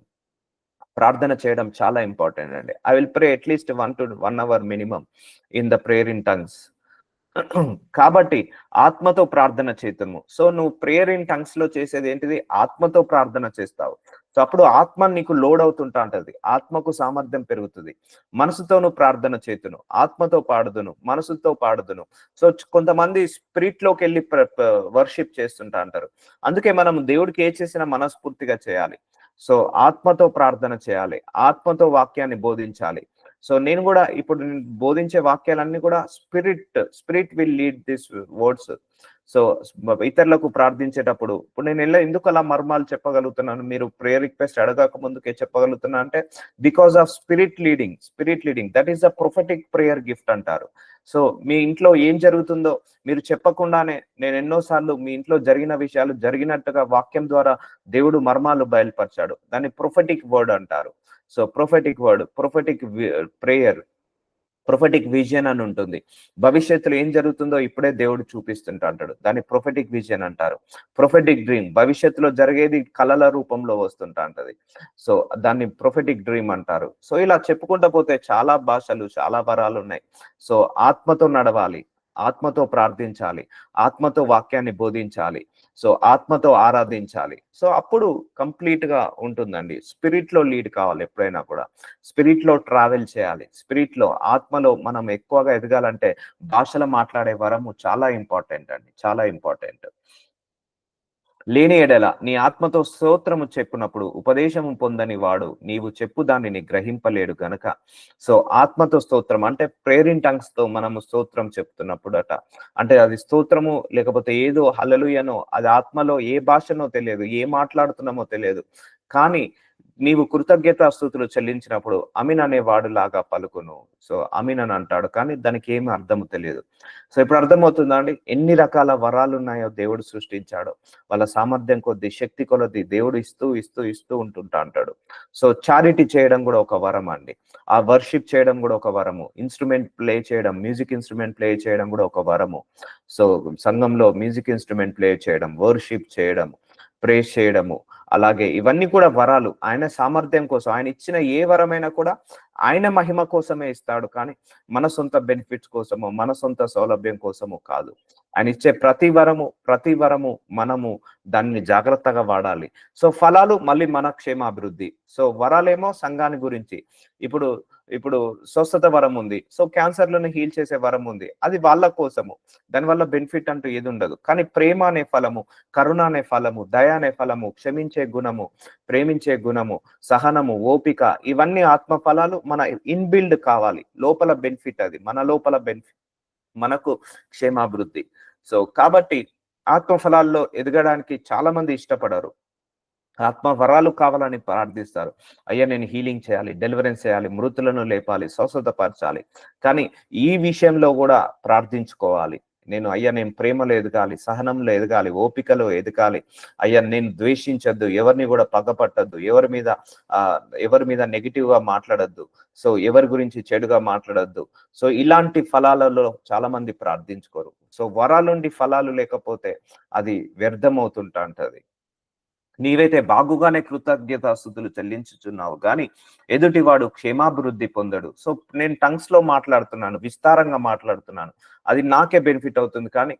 ప్రార్థన చేయడం చాలా ఇంపార్టెంట్ అండి. I will pray at least 1 to 1 hour minimum in the prayer in tongues. కాబట్టి ఆత్మతో ప్రార్థన చేద్దాము. సో నువ్వు ప్రేయర్ ఇన్ టంగ్స్ లో చేసేది ఏంటిది? ఆత్మతో ప్రార్థన చేస్తావు. సో అప్పుడు ఆత్మ నీకు లోడ్ అవుతుంటా ఉంటది, ఆత్మకు సామర్థ్యం పెరుగుతుంది. మనసుతో నువ్వు ప్రార్థన చేతును, ఆత్మతో పాడుదును, మనసుతో పాడుదును. సో కొంతమంది స్పిరిట్ లోకి వెళ్ళి వర్షిప్ చేస్తుంటా అంటారు. అందుకే మనం దేవుడికి ఏ చేసినా మనస్ఫూర్తిగా చేయాలి. సో ఆత్మతో ప్రార్థన చేయాలి, ఆత్మతో వాక్యాన్ని బోధించాలి. సో నేను కూడా ఇప్పుడు బోధించే వాక్యాలన్నీ కూడా spirit will lead this words. So ఇతరులకు ప్రార్థించేటప్పుడు ఇప్పుడు నేను ఎందుకు అలా మర్మాలు చెప్పగలుగుతున్నాను, మీరు ప్రేయర్ రిక్వెస్ట్ అడగక ముందుకే చెప్పగలుగుతున్నా అంటే because of spirit leading. That is a prophetic prayer gift అంటారు. సో మీ ఇంట్లో ఏం జరుగుతుందో మీరు చెప్పకుండానే నేను ఎన్నోసార్లు మీ ఇంట్లో జరిగిన విషయాలు జరిగినట్టుగా వాక్యం ద్వారా దేవుడు మర్మాలు బయలుపరిచాడు. దాన్ని ప్రొఫెటిక్ వర్డ్ అంటారు. So prophetic word, prophetic prayer, prophetic vision అని ఉంటుంది. భవిష్యత్తులో ఏం జరుగుతుందో ఇప్పుడే దేవుడు చూపిస్తుంటా అంటాడు. దాన్ని ప్రొఫెటిక్ విజన్ అంటారు. ప్రొఫెటిక్ డ్రీమ్, భవిష్యత్తులో జరిగేది కళల రూపంలో వస్తుంటా అంటది. సో దాన్ని ప్రొఫెటిక్ డ్రీమ్ అంటారు. సో ఇలా చెప్పుకుంటూ పోతే చాలా భాషలు, చాలా వరాలు ఉన్నాయి. సో ఆత్మతో నడవాలి, ఆత్మతో ప్రార్థించాలి, ఆత్మతో వాక్యాన్ని బోధించాలి, సో ఆత్మతో ఆరాధించాలి. సో అప్పుడు కంప్లీట్ గా ఉంటుందండి. స్పిరిట్ లో లీడ్ కావాలి. ఎప్పుడైనా కూడా స్పిరిట్ లో ట్రావెల్ చేయాలి. స్పిరిట్ లో, ఆత్మలో మనం ఎక్కువగా ఎదగాలంటే భాషలు మాట్లాడే వరము చాలా ఇంపార్టెంట్ అండి, చాలా ఇంపార్టెంట్. లేని ఎడల నీ ఆత్మతో స్తోత్రము చెప్పినప్పుడు ఉపదేశము పొందని వాడు నీవు చెప్పు దానిని గ్రహింపలేడు గనక. సో ఆత్మతో స్తోత్రం అంటే ప్రేయర్ ఇన్ టంగ్స్ తో మనము స్తోత్రం చెప్తున్నప్పుడు అంటే అది స్తోత్రము లేకపోతే ఏదో హల్లెలూయానో, అది ఆత్మలో ఏ భాషనో తెలియదు, ఏ మాట్లాడుతున్నామో తెలియదు, కానీ నీవు కృతజ్ఞతాస్తుతులు చెల్లించినప్పుడు అమీన్ అనే వాడులాగా పలుకును. సో అమీన్ అని అంటాడు, కానీ దానికి ఏమి అర్థము తెలియదు. సో ఇప్పుడు అర్థమవుతుందా అండి? ఎన్ని రకాల వరాలు ఉన్నాయో దేవుడు సృష్టించాడో. వాళ్ళ సామర్థ్యం కొద్దీ, శక్తి కొలది దేవుడు ఇస్తూ ఇస్తూ ఇస్తూ ఉంటుంటా అంటాడు. సో చారిటీ చేయడం కూడా ఒక వరం అండి. ఆ వర్షిప్ చేయడం కూడా ఒక వరము. ఇన్స్ట్రుమెంట్ ప్లే చేయడం, మ్యూజిక్ ఇన్స్ట్రుమెంట్ ప్లే చేయడం కూడా ఒక వరము. సో సంఘంలో మ్యూజిక్ ఇన్స్ట్రుమెంట్ ప్లే చేయడం, వర్షిప్ చేయడం, ప్రేస్ చేయడము, అలాగే ఇవన్నీ కూడా వరాలు. ఆయన సామర్థ్యం కోసం, ఆయన ఇచ్చిన ఏ వరమైనా కూడా ఆయన మహిమ కోసమే ఇస్తాడు, కానీ మన సొంత బెనిఫిట్స్ కోసము, మన సొంత సౌలభ్యం కోసము కాదు. ఆయన ఇచ్చే ప్రతి వరము మనము దాన్ని జాగ్రత్తగా వాడాలి. సో ఫలాలు మళ్ళీ మన క్షేమాభివృద్ధి. సో వరాలేమో సంఘాన్ని గురించి. ఇప్పుడు ఇప్పుడు స్వస్థత వరం ఉంది. సో క్యాన్సర్లను హీల్ చేసే వరం ఉంది. అది వాళ్ళ కోసము. దానివల్ల బెనిఫిట్ అంటూ ఏది ఉండదు. కానీ ప్రేమ అనే ఫలము, కరుణ అనే ఫలము, దయ అనే ఫలము, క్షమించే గుణము, ప్రేమించే గుణము, సహనము, ఓపిక, ఇవన్నీ ఆత్మ ఫలాలు మన ఇన్బిల్డ్ కావాలి. లోపల బెనిఫిట్ అది. మన లోపల బెనిఫిట్ మనకు క్షేమాభివృద్ధి. సో కాబట్టి ఆత్మ ఫలాల్లో ఎదగడానికి చాలా మంది ఇష్టపడరు. ఆత్మ వరాలు కావాలని ప్రార్థిస్తారు. అయ్యా నేను హీలింగ్ చేయాలి, డెలివరెన్స్ చేయాలి, మృతులను లేపాలి, స్వస్థతపరచాలి. కానీ ఈ విషయంలో కూడా ప్రార్థించుకోవాలి. నేను ప్రేమలో ఎదగాలి, సహనంలో ఎదగాలి, ఓపికలో ఎదగాలి. అయ్యా నేను ద్వేషించద్దు, ఎవరిని కూడా పగపట్టద్దు, ఎవరి మీద నెగిటివ్ గా మాట్లాడద్దు, సో ఎవరి గురించి చెడుగా మాట్లాడద్దు. సో ఇలాంటి ఫలాలలో చాలా మంది ప్రార్థించుకోరు. సో వరాలుండి ఫలాలు లేకపోతే అది వ్యర్థమవుతుంటా ఉంటది. నీవైతే బాగుగానే కృతజ్ఞతాస్తుతులు చెల్లించుచున్నావు, కానీ ఎదుటివాడు క్షేమాభివృద్ధి పొందడు. సో నేను టంగ్స్ లో మాట్లాడుతున్నాను, విస్తారంగా మాట్లాడుతున్నాను, అది నాకే బెనిఫిట్ అవుతుంది, కానీ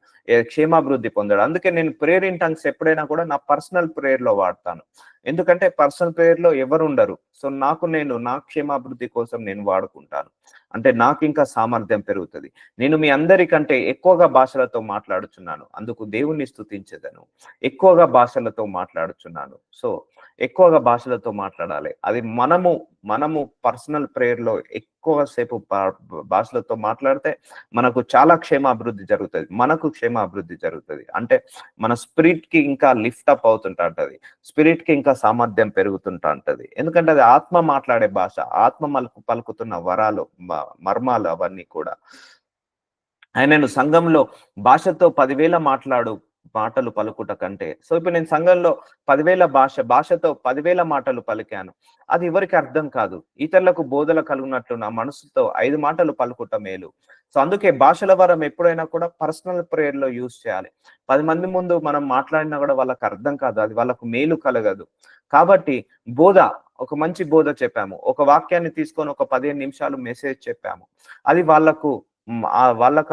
క్షేమాభివృద్ధి పొందడు. అందుకే నేను ప్రేయర్ ఇన్ టంగ్స్ ఎప్పుడైనా కూడా నా పర్సనల్ ప్రేయర్ లో వాడతాను. ఎందుకంటే పర్సనల్ ప్రేయర్ లో ఎవరు ఉండరు. సో నా క్షేమాభివృద్ధి కోసం నేను వాడుకుంటాను. అంటే నాకు ఇంకా సామర్థ్యం పెరుగుతుంది. నేను మీ అందరికంటే ఎక్కువగా భాషలతో మాట్లాడుచున్నాను, అందుకు దేవుణ్ణి స్తుతించెదను. ఎక్కువగా భాషలతో మాట్లాడుచున్నాను. సో ఎక్కువగా భాషలతో మాట్లాడాలి. అది మనము పర్సనల్ ప్రేయర్ లో ఎక్కువ సేపు భాషలతో మాట్లాడితే మనకు చాలా క్షేమాభివృద్ధి జరుగుతుంది. మనకు క్షేమాభివృద్ధి జరుగుతుంది. అంటే మన స్పిరిట్ కి ఇంకా లిఫ్ట్ అప్ అవుతుంటా ఉంటది. స్పిరిట్ కి ఇంకా సామర్థ్యం పెరుగుతుంటా ఉంటది. ఎందుకంటే అది ఆత్మ మాట్లాడే భాష, ఆత్మ పలుకుతున్న వరాలు, మర్మాలు అవన్నీ కూడా. ఆయనను సంఘంలో భాషతో 10,000 మాటలు పలుకుట కంటే, సో ఇప్పుడు నేను సంఘంలో 10,000 భాషతో 10,000 మాటలు పలికాను, అది ఎవరికి అర్థం కాదు. ఇతరులకు బోధల కలుగునట్లు నా మనసుతో 5 మాటలు పలుకుట మేలు. సో అందుకే భాషల వరం ఎప్పుడైనా కూడా పర్సనల్ ప్రేయర్ లో యూజ్ చేయాలి. 10 మంది ముందు మనం మాట్లాడినా కూడా వాళ్ళకి అర్థం కాదు, అది వాళ్ళకు మేలు కలగదు. కాబట్టి ఒక మంచి బోధ చెప్పాము, ఒక వాక్యాన్ని తీసుకొని ఒక 15 నిమిషాలు మెసేజ్ చెప్పాము, అది వాళ్ళకు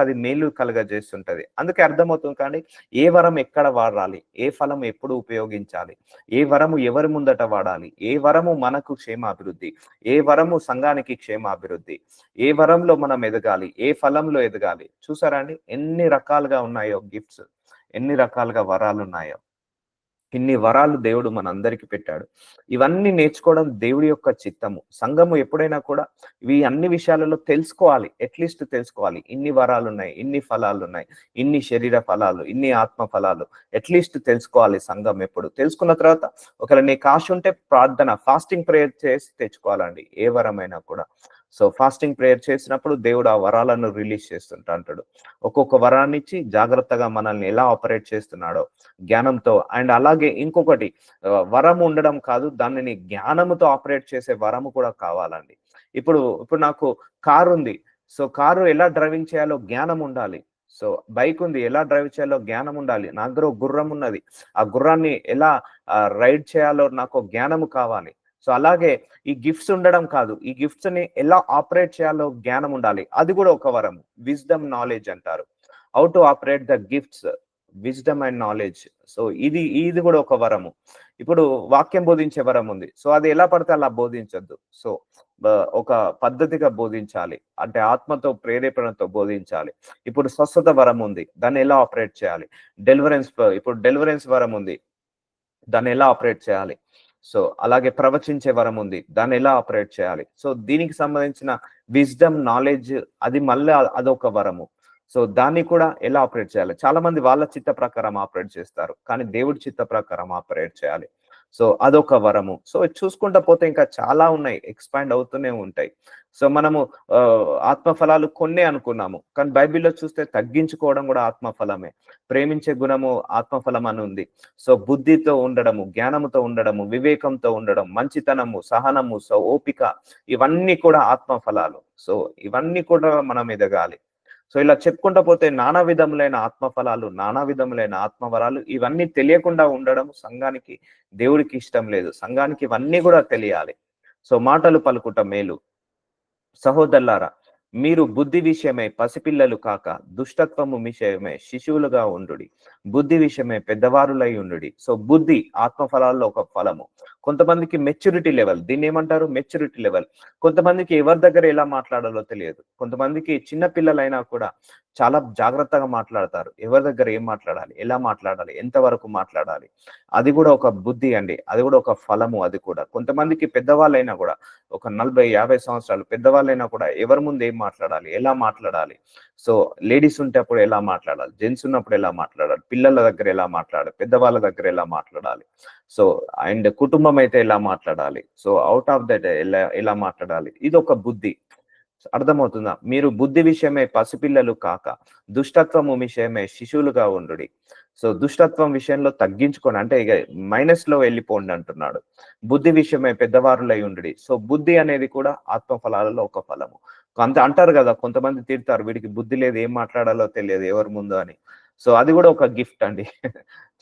అది మేలు కలగజేస్తుంటది. అందుకే అర్థమవుతుంది. కానీ ఏ వరం ఎక్కడ వాడాలి, ఏ ఫలం ఎప్పుడు ఉపయోగించాలి, ఏ వరము ఎవరి ముందట వాడాలి, ఏ వరము మనకు క్షేమాభివృద్ధి, ఏ వరము సంఘానికి క్షేమాభివృద్ధి, ఏ వరంలో మనం ఎదగాలి, ఏ ఫలంలో ఎదగాలి. చూసారా అండి ఎన్ని రకాలుగా ఉన్నాయో గిఫ్ట్స్, ఎన్ని రకాలుగా వరాలు ఉన్నాయో. ఇన్ని వరాలు దేవుడు మనందరికి పెట్టాడు. ఇవన్నీ నేర్చుకోవడం దేవుడి యొక్క చిత్తము. సంఘము ఎప్పుడైనా కూడా ఇవి అన్ని విషయాలలో తెలుసుకోవాలి, అట్లీస్ట్ తెలుసుకోవాలి. ఇన్ని వరాలు ఉన్నాయి, ఇన్ని ఫలాలు ఉన్నాయి, ఇన్ని శరీర ఫలాలు, ఇన్ని ఆత్మ ఫలాలు, అట్లీస్ట్ తెలుసుకోవాలి. సంఘం ఎప్పుడు తెలుసుకున్న తర్వాత ఒకవేళ నీకు ఆశ ఉంటే ప్రార్థన, ఫాస్టింగ్ ప్రేయర్ చేసి తెచ్చుకోవాలండి ఏ వరమైనా కూడా. సో ఫాస్టింగ్ ప్రేయర్ చేసినప్పుడు దేవుడు ఆ వరాలను రిలీజ్ చేస్తుంటా అంటాడు. ఒక్కొక్క వరాన్ని ఇచ్చి జాగ్రత్తగా మనల్ని ఎలా ఆపరేట్ చేస్తున్నాడో జ్ఞానంతో. అండ్ అలాగే ఇంకొకటి, వరం ఉండడం కాదు, దానిని జ్ఞానముతో ఆపరేట్ చేసే వరము కూడా కావాలండి. ఇప్పుడు నాకు కారు ఉంది. సో కారు ఎలా డ్రైవింగ్ చేయాలో జ్ఞానం ఉండాలి. సో బైక్ ఉంది, ఎలా డ్రైవ్ చేయాలో జ్ఞానం ఉండాలి. నా దగ్గర గుర్రం ఉన్నది, ఆ గుర్రాన్ని ఎలా రైడ్ చేయాలో నాకు జ్ఞానము కావాలి. సో అలాగే ఈ గిఫ్ట్స్ ఉండడం కాదు, ఈ గిఫ్ట్స్ ని ఎలా ఆపరేట్ చేయాలో జ్ఞానం ఉండాలి. అది కూడా ఒక వరం, విజ్డమ్ నాలెడ్జ్ అంటారు. How to operate the gifts, wisdom and knowledge. So ఇది కూడా ఒక వరము. ఇప్పుడు వాక్యం బోధించే వరం ఉంది. సో అది ఎలా పడితే అలా బోధించద్దు. సో ఒక పద్ధతిగా బోధించాలి, అంటే ఆత్మతో ప్రేరేపణతో బోధించాలి. ఇప్పుడు స్వస్థత వరం ఉంది, దాన్ని ఎలా ఆపరేట్ చేయాలి. ఇప్పుడు డెలివరెన్స్ వరం ఉంది, దాన్ని ఎలా ఆపరేట్ చేయాలి. సో అలాగే ప్రవచించే వరం ఉంది, దాన్ని ఎలా ఆపరేట్ చేయాలి. సో దీనికి సంబంధించిన విజ్డమ్ నాలెడ్జ్, అది మళ్ళీ అదొక వరము. సో దాన్ని కూడా ఎలా ఆపరేట్ చేయాలి. చాలా మంది వాళ్ళ చిత్త ప్రకారం ఆపరేట్ చేస్తారు, కానీ దేవుడి చిత్త ప్రకారం ఆపరేట్ చేయాలి. సో అదొక వరము. సో చూసుకుంటా పోతే ఇంకా చాలా ఉన్నాయి, ఎక్స్పాండ్ అవుతూనే ఉంటాయి. సో మనము ఆత్మఫలాలు కొన్నే అనుకున్నాము, కానీ బైబిల్‌లో చూస్తే తగ్గించుకోవడం కూడా ఆత్మఫలమే. ప్రేమించే గుణము ఆత్మఫలం అని ఉంది. సో బుద్ధితో ఉండడము, జ్ఞానముతో ఉండడము, వివేకంతో ఉండడం, మంచితనము, సహనము, ఓపిక, ఇవన్నీ కూడా ఆత్మఫలాలు. సో ఇవన్నీ కూడా మనం ఎదగాలి. సో ఇలా చెప్పుకుంటా పోతే నానా విధములైన ఆత్మఫలాలు, నానా విధములైన ఆత్మవరాలు, ఇవన్నీ తెలియకుండా ఉండడం సంఘానికి, దేవుడికి ఇష్టం లేదు. సంఘానికి ఇవన్నీ కూడా తెలియాలి. సో మాటలు పలుకుట మేలు. సహోదరులారా, మీరు బుద్ధి విషయమై పసిపిల్లలు కాక దుష్టత్వము విషయమై శిశువులుగా ఉండుడి. బుద్ధి విషయమై పెద్దవారులై ఉండుడి. సో బుద్ధి ఆత్మఫలాల్లో ఒక ఫలము. కొంతమందికి మెచ్యూరిటీ లెవెల్, దీన్ని ఏమంటారు? Maturity level. కొంతమందికి ఎవరి దగ్గర ఎలా మాట్లాడాలో తెలియదు. కొంతమందికి చిన్న పిల్లలైనా కూడా చాలా జాగ్రత్తగా మాట్లాడతారు. ఎవరి దగ్గర ఏం మాట్లాడాలి, ఎలా మాట్లాడాలి, ఎంతవరకు మాట్లాడాలి, అది కూడా ఒక బుద్ధి అండి. అది కూడా ఒక ఫలము. అది కూడా కొంతమందికి పెద్దవాళ్ళైనా కూడా, ఒక 40-50 సంవత్సరాలు పెద్దవాళ్ళైనా కూడా ఎవరి ముందు ఏం మాట్లాడాలి, ఎలా మాట్లాడాలి, సో లేడీస్ ఉంటే అప్పుడు ఎలా మాట్లాడాలి, జెంట్స్ ఉన్నప్పుడు ఎలా మాట్లాడాలి, పిల్లల దగ్గర ఎలా మాట్లాడాలి, పెద్దవాళ్ళ దగ్గర ఎలా మాట్లాడాలి, సో అండ్ కుటుంబం అయితే ఎలా మాట్లాడాలి, సో అవుట్ ఆఫ్ దట్ ఎలా మాట్లాడాలి, ఇది ఒక బుద్ధి. అర్థమవుతుందా? మీరు బుద్ధి విషయమే పసిపిల్లలు కాక దుష్టత్వము విషయమే శిశువులుగా ఉండుడి. సో దుష్టత్వం విషయంలో తగ్గించుకోండి, అంటే ఇక మైనస్ లో వెళ్ళిపోండి అంటున్నాడు. బుద్ధి విషయమే పెద్దవారులై ఉండుడి. సో బుద్ధి అనేది కూడా ఆత్మఫలాలలో ఒక ఫలము. అంత అంటారు కదా, కొంతమంది తిడతారు, వీడికి బుద్ధి లేదు, ఏం మాట్లాడాలో తెలియదు ఎవరి ముందు అని. సో అది కూడా ఒక గిఫ్ట్ అండి.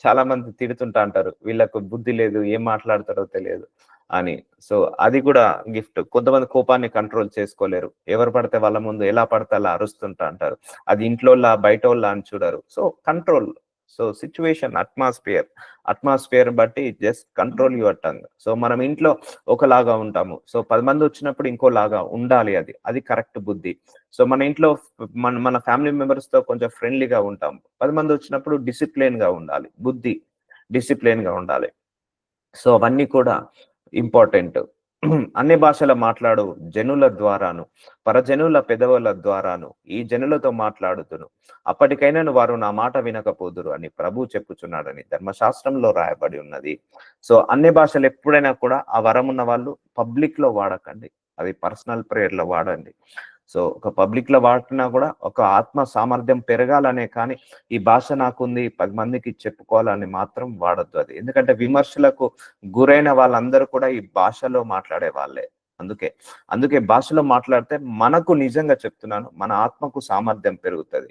చాలా మంది తిడుతుంటా అంటారు, వీళ్ళకు బుద్ధి లేదు, ఏం మాట్లాడతారో తెలియదు అని. సో అది కూడా గిఫ్ట్. కొంతమంది కోపాన్ని కంట్రోల్ చేసుకోలేరు, ఎవరు పడితే వాళ్ళ ముందు ఎలా పడితే అలా అరుస్తుంటా అంటారు. అది ఇంట్లోలా బయటోళ్ళ అని చూడరు. So control. So situation, atmosphere బట్టి just control your tongue. So మనం ఇంట్లో ఒకలాగా ఉంటాము, సో 10 మంది వచ్చినప్పుడు ఇంకోలాగా ఉండాలి. అది కరెక్ట్ బుద్ధి. సో మన ఇంట్లో మన ఫ్యామిలీ మెంబర్స్ తో కొంచెం ఫ్రెండ్లీగా ఉంటాము, 10 మంది వచ్చినప్పుడు డిసిప్లిన్ గా ఉండాలి. బుద్ధి డిసిప్లిన్ గా ఉండాలి. సో అవన్నీ కూడా ఇంపార్టెంట్. అన్ని భాషల మాట్లాడు జనుల ద్వారాను, పరజనుల పెదవుల ద్వారాను ఈ జనులతో మాట్లాడుతును, అప్పటికైనా వారు నా మాట వినకపోదురు అని ప్రభు చెప్పుచున్నాడని ధర్మశాస్త్రంలో రాయబడి ఉన్నది. సో అన్ని భాషలు ఎప్పుడైనా కూడా ఆ వరం ఉన్న వాళ్ళు పబ్లిక్ లో వాడకండి, అది పర్సనల్ ప్రేయర్ లో వాడండి. సో ఒక పబ్లిక్ లో వాడినా కూడా ఒక ఆత్మ సామర్థ్యం పెరగాలనే, కానీ ఈ భాష నాకుంది 10 మందికి చెప్పుకోవాలని మాత్రం వాడద్దు అది. ఎందుకంటే విమర్శలకు గురైన వాళ్ళందరూ కూడా ఈ భాషలో మాట్లాడే వాళ్ళే. అందుకే భాషలో మాట్లాడితే మనకు, నిజంగా చెప్తున్నాను, మన ఆత్మకు సామర్థ్యం పెరుగుతుంది.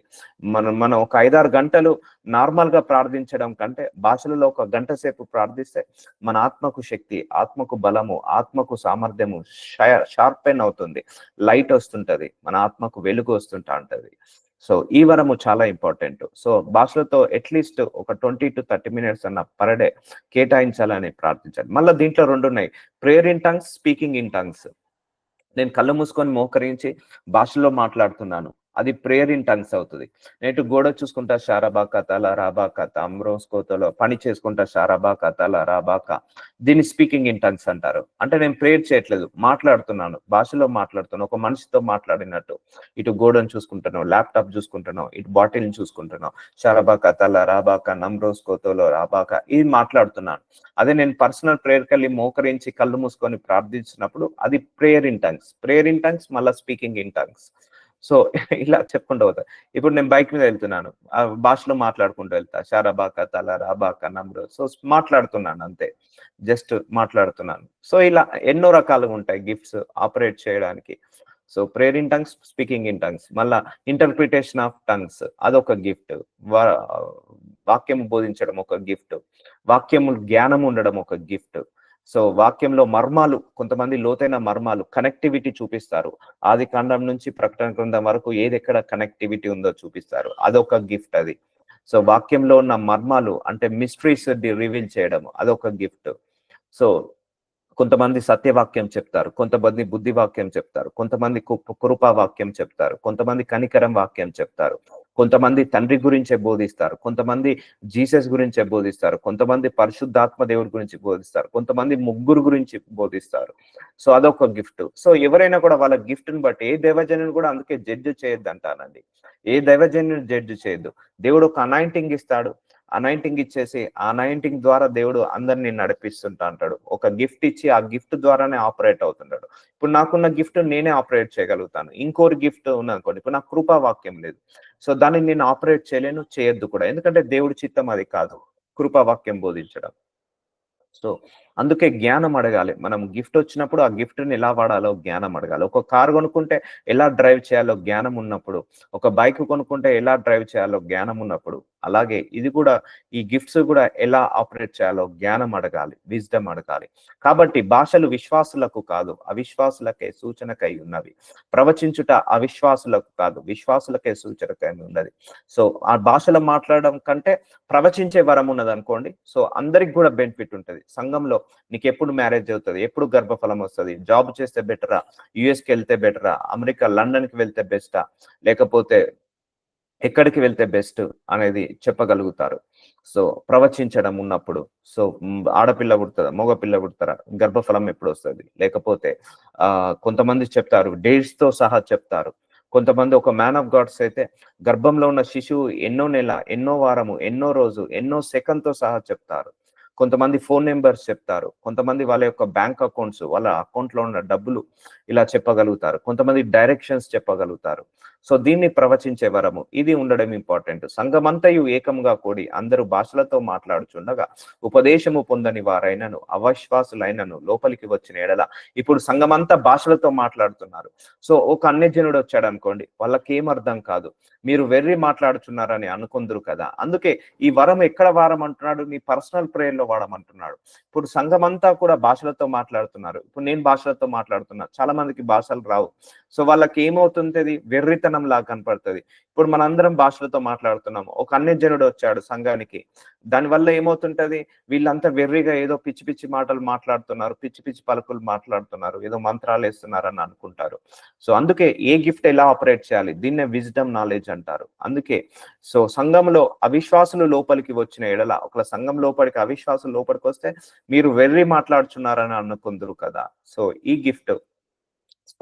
మనం ఒక 5-6 గంటలు నార్మల్ గా ప్రార్థించడం కంటే భాషలలో ఒక గంట సేపు ప్రార్థిస్తే మన ఆత్మకు శక్తి, ఆత్మకు బలము, ఆత్మకు సామర్థ్యము షార్పెన్ అవుతుంది, లైట్ వస్తుంటది, మన ఆత్మకు వెలుగు వస్తుంటా ఉంటది. సో ఈ వరము చాలా ఇంపార్టెంట్. సో భాషలతో అట్లీస్ట్ ఒక 20-30 మినిట్స్ అన్న పర్ డే కేటాయించాలని ప్రార్థించాలి. మళ్ళీ దీంట్లో 2 ఉన్నాయి, prayer in tongues, speaking in tongues. నేను కళ్ళు మూసుకొని మోకరించి భాషలో మాట్లాడుతున్నాను, అది ప్రేయర్ ఇన్ టంగ్స్ అవుతుంది. నేటు గోడ చూసుకుంటా షారాబాక తల రాబాక తామ్రోస్కోతలో పని చేసుకుంటా షారాబాక తల రాబాక, దీన్ని స్పీకింగ్ ఇన్ టంగ్స్ అంటారు. అంటే నేను ప్రేయర్ చేయట్లేదు, మాట్లాడుతున్నాను, భాషలో మాట్లాడుతున్నాను, ఒక మనిషితో మాట్లాడినట్టు. ఇటు గోడను చూసుకుంటున్నావు, ల్యాప్టాప్ చూసుకుంటున్నావు, ఇటు బాటిల్ని చూసుకుంటున్నావు, షారాబాక తల రాబాక నమ్రోస్కోతలో రాబాక, ఇది మాట్లాడుతున్నాను. అదే నేను పర్సనల్ ప్రేయర్కి వెళ్ళి మోకరించి కళ్ళు మూసుకొని ప్రార్థించినప్పుడు అది ప్రేయర్ ఇన్ టంగ్స్ మళ్ళీ స్పీకింగ్ ఇన్ టంగ్స్. సో ఇలా చెప్పుకుంటూ పోతా. ఇప్పుడు నేను బైక్ మీద వెళ్తున్నాను, ఆ భాషలో మాట్లాడుకుంటూ వెళ్తా, షారాబాక తల రాబాక నమ్రో, సో మాట్లాడుతున్నాను అంతే, జస్ట్ మాట్లాడుతున్నాను. సో ఇలా ఎన్నో రకాలుగా ఉంటాయి గిఫ్ట్స్ ఆపరేట్ చేయడానికి. So prayer in tongues, speaking in tongues, మళ్ళా ఇంటర్ప్రిటేషన్ ఆఫ్ టంగ్స్, అదొక గిఫ్ట్. వాక్యం బోధించడం ఒక గిఫ్ట్, వాక్యము జ్ఞానం ఉండడం ఒక గిఫ్ట్. సో వాక్యంలో మర్మాలు, కొంతమంది లోతైన మర్మాలు, కనెక్టివిటీ చూపిస్తారు. ఆది కాండం నుంచి ప్రకటన గ్రంథం వరకు ఏది ఎక్కడ కనెక్టివిటీ ఉందో చూపిస్తారు, అదొక గిఫ్ట్ అది. సో వాక్యంలో ఉన్న మర్మాలు అంటే మిస్టరీస్ రివీల్ చేయడం, అదొక గిఫ్ట్. సో కొంతమంది సత్యవాక్యం చెప్తారు, కొంతమంది బుద్ధి వాక్యం చెప్తారు, కొంతమంది కృపా వాక్యం చెప్తారు, కొంతమంది కనికరం వాక్యం చెప్తారు, కొంతమంది తండ్రి గురించే బోధిస్తారు, కొంతమంది జీసస్ గురించే బోధిస్తారు, కొంతమంది పరిశుద్ధాత్మ దేవుడి గురించి బోధిస్తారు, కొంతమంది ముగ్గురు గురించి బోధిస్తారు. సో అదొక గిఫ్ట్. సో ఎవరైనా కూడా వాళ్ళ గిఫ్ట్ ని బట్టి, ఏ దైవజనుని కూడా అందుకే జడ్జ్ చేయొద్దు అంటానండి. ఏ దైవజనుని జడ్జ్ చేయొద్దు. దేవుడు ఒక అనాయింటింగ్ ఇస్తాడు, అనాయింటింగ్ ఇచ్చేసి ఆ అనాయింటింగ్ ద్వారా దేవుడు అందరినీ నడిపిస్తుంటా అంటాడు. ఒక గిఫ్ట్ ఇచ్చి ఆ గిఫ్ట్ ద్వారానే ఆపరేట్ అవుతుంటాడు. ఇప్పుడు నాకున్న గిఫ్ట్ నేనే ఆపరేట్ చేయగలుగుతాను. ఇంకోరి గిఫ్ట్ ఉన్నదనుకోండి, ఇప్పుడు నాకు కృపా వాక్యం లేదు. సో దాన్ని నేను ఆపరేట్ చేయలేను, చేయొద్దు కూడా. ఎందుకంటే దేవుడి చిత్తం అది కాదు, కృపా వాక్యం బోధించడం. సో అందుకే జ్ఞానం అడగాలి. మనం గిఫ్ట్ వచ్చినప్పుడు ఆ గిఫ్ట్‌ని ఎలా వాడాలో జ్ఞానం అడగాలి. ఒక కార్ కొనుక్కుంటే ఎలా డ్రైవ్ చేయాలో జ్ఞానం ఉన్నప్పుడు, ఒక బైక్ కొనుక్కుంటే ఎలా డ్రైవ్ చేయాలో జ్ఞానం ఉన్నప్పుడు, అలాగే ఇది కూడా, ఈ గిఫ్ట్స్ కూడా ఎలా ఆపరేట్ చేయాలో జ్ఞానం అడగాలి, విజ్డమ్ అడగాలి. కాబట్టి భాషలు విశ్వాసులకు కాదు, అవిశ్వాసులకే సూచనకై ఉన్నవి. ప్రవచించుట అవిశ్వాసులకు కాదు, విశ్వాసులకే సూచనకై ఉన్నది. సో ఆ భాషలో మాట్లాడడం కంటే ప్రవచించే వరం ఉన్నదనుకోండి, సో అందరికి కూడా బెనిఫిట్ ఉంటది. సంఘంలో నీకెప్పుడు మ్యారేజ్ అవుతది? ఎప్పుడు గర్భఫలం వస్తది? జాబ్ చేస్తే బెటరా? యూఎస్‌కి వెళ్తే బెటరా? అమెరికా లండన్‌కి వెళ్తే బెస్టా? లేకపోతే ఎక్కడికి వెళ్తే బెస్ట్ అనేది చెప్పగలుగుతారు. సో ప్రవచించడం ఉన్నప్పుడు. సో ఆడపిల్ల పుడతదా? మగ పిల్ల పుడతారా? గర్భఫలం ఎప్పుడొస్తది? లేకపోతే కొంతమంది చెప్తారు, డేట్స్‌తో సహా చెప్తారు. కొంతమంది ఒక మ్యాన్ ఆఫ్ గాడ్స్ అయితే గర్భంలో ఉన్న శిశువు ఎన్నో నెల, ఎన్నో వారము, ఎన్నో రోజు, ఎన్నో సెకండ్‌తో సహా చెప్తారు. కొంతమంది ఫోన్ నంబర్స్ చెప్తారు. కొంతమంది వాళ్ళ యొక్క బ్యాంక్ అకౌంట్స్, వాళ్ళ అకౌంట్‌లో ఉన్న డబ్బులు ఇలా చెప్పగలుగుతారు. కొంతమంది డైరెక్షన్స్ చెప్పగలుగుతారు. సో దీన్ని ప్రవచించే వరము, ఇది ఉండడం ఇంపార్టెంట్. సంఘమంతయు ఏకంగా కూడి అందరూ భాషలతో మాట్లాడుచుండగా ఉపదేశము పొందని వారైనను అవిశ్వాసులైనను లోపలికి వచ్చిన ఎడల, ఇప్పుడు సంఘమంతా భాషలతో మాట్లాడుతున్నారు. సో ఒక అన్యజనుడు వచ్చాడు అనుకోండి, వాళ్ళకి ఏం అర్థం కాదు. మీరు వెర్రి మాట్లాడుచున్నారని అనుకుందరు కదా. అందుకే ఈ వరం ఎక్కడ వాడమంటున్నాడు? నీ పర్సనల్ ప్రేయర్ లో వాడమంటున్నాడు. ఇప్పుడు సంఘమంతా కూడా భాషలతో మాట్లాడుతున్నారు. ఇప్పుడు నేను భాషలతో మాట్లాడుతున్నా, చాలా మందికి భాషలు రావు. సో వాళ్ళకి ఏమవుతుంటది? వెర్రితనం లాగా కనపడుతుంది. ఇప్పుడు మనందరం భాషలతో మాట్లాడుతున్నాము, ఒక అన్యజనుడు వచ్చాడు సంఘానికి, దానివల్ల ఏమవుతుంటది? వీళ్ళంతా వెర్రిగా ఏదో పిచ్చి పిచ్చి మాటలు మాట్లాడుతున్నారు, పిచ్చి పిచ్చి పలుకులు మాట్లాడుతున్నారు, ఏదో మంత్రాలు వేస్తున్నారని అనుకుంటారు. సో అందుకే ఏ గిఫ్ట్ ఎలా ఆపరేట్ చేయాలి, దీన్నే విజ్డమ్ నాలెడ్జ్ అంటారు. అందుకే సో సంఘంలో అవిశ్వాసులు లోపలికి వచ్చిన ఎడల, ఒకవేళ సంఘం లోపలికి అవిశ్వాసులు లోపలికి వస్తే మీరు వెర్రి మాట్లాడుచున్నారని అనుకుందరు కదా. సో ఈ గిఫ్ట్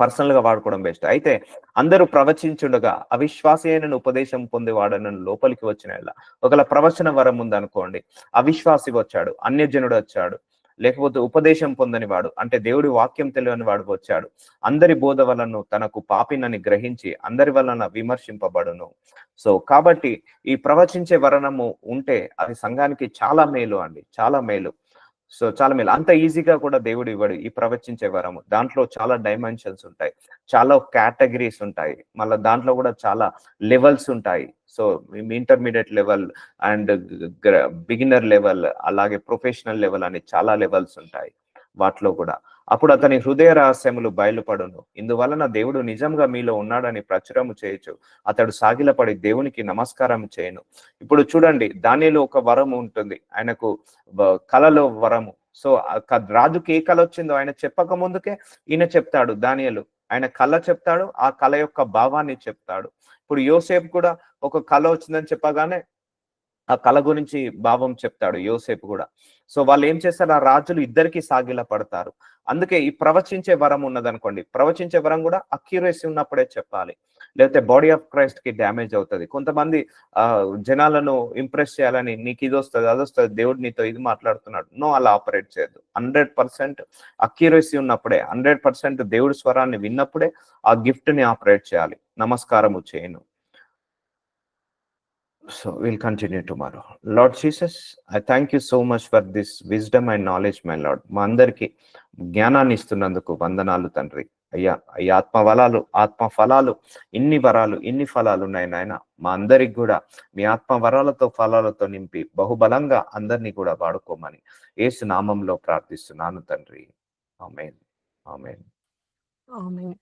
పర్సనల్ గా వాడుకోవడం బెస్ట్. అయితే అందరూ ప్రవచించుండగా అవిశ్వాసి అయిన ఉపదేశం పొందేవాడని లోపలికి వచ్చిన ఒకవేళ ప్రవచన వరం ఉందనుకోండి, అవిశ్వాసి వచ్చాడు, అన్యజనుడు వచ్చాడు, లేకపోతే ఉపదేశం పొందని వాడు, అంటే దేవుడి వాక్యం తెలియని వాడు వచ్చాడు, అందరి బోధ వలన తనకు పాపినని గ్రహించి అందరి వలన విమర్శింపబడును. సో కాబట్టి ఈ ప్రవచించే వరణము ఉంటే అది సంఘానికి చాలా మేలు అండి, చాలా మేలు. సో చాలా మేలు. అంత ఈజీగా కూడా దేవుడు ఇవ్వడు ఈ ప్రవచించే వరము. దాంట్లో చాలా డైమెన్షన్స్ ఉంటాయి, చాలా కేటగిరీస్ ఉంటాయి, మళ్ళీ దాంట్లో కూడా చాలా లెవెల్స్ ఉంటాయి. So intermediate level and beginner level, అలాగే ప్రొఫెషనల్ లెవెల్ అని చాలా లెవెల్స్ ఉంటాయి వాటిలో కూడా. అప్పుడు అతని హృదయ రహస్యములు బయలుపడును. ఇందువలన దేవుడు నిజంగా మీలో ఉన్నాడని ప్రచురము చేయొచ్చు. అతడు సాగిలపడి దేవునికి నమస్కారం చేయను. ఇప్పుడు చూడండి, దానిలో ఒక వరం ఉంటుంది, ఆయనకు కలలో వరము. సో రాజుకి ఏ కళ వచ్చిందో ఆయన చెప్పక ముందుకే ఈయన చెప్తాడు, దానియేలు. ఆయన కళ చెప్తాడు, ఆ కళ యొక్క భావాన్ని చెప్తాడు. ఇప్పుడు యోసేపు కూడా ఒక కళ వచ్చిందని చెప్పగానే ఆ కళ గురించి భావం చెప్తాడు యోసేపు కూడా. సో వాళ్ళు ఏం చేస్తారు? ఆ రాజులు ఇద్దరికి సాగిల పడతారు. అందుకే ఈ ప్రవచించే వరం ఉన్నదనుకోండి, ప్రవచించే వరం కూడా అక్యురసీ ఉన్నప్పుడే చెప్పాలి, లేకపోతే బాడీ ఆఫ్ క్రైస్ట్ కి డ్యామేజ్ అవుతుంది. కొంతమంది జనాలను ఇంప్రెస్ చేయాలని, నీకు ఇది వస్తుంది, అది వస్తుంది, దేవుడు నీతో ఇది మాట్లాడుతున్నాడు, నో, అలా ఆపరేట్ చేయొద్దు. 100% అక్యురసీ ఉన్నప్పుడే, 100% దేవుడి స్వరాన్ని విన్నప్పుడే ఆ గిఫ్ట్ ని ఆపరేట్ చేయాలి. నమస్కారము చేయను. So we'll continue tomorrow. Lord Jesus, I thank you so much for this wisdom and knowledge, my Lord. మా అందరికి జ్ఞానాన్ని ఇస్తున్నందుకు వందనాలు తండ్రి. అయ్యా ఈ ఆత్మ ఫలాలు ఇన్ని వరాలు, ఇన్ని ఫలాలు ఉన్నాయి నాయన. మా అందరికి కూడా మీ ఆత్మ వరాలతో ఫలాలతో నింపి బహుబలంగా అందరినీ కూడా వాడుకోమని యేసు నామంలో ప్రార్థిస్తున్నాను తండ్రి. ఆమేన్, ఆమేన్. ఆమేన్.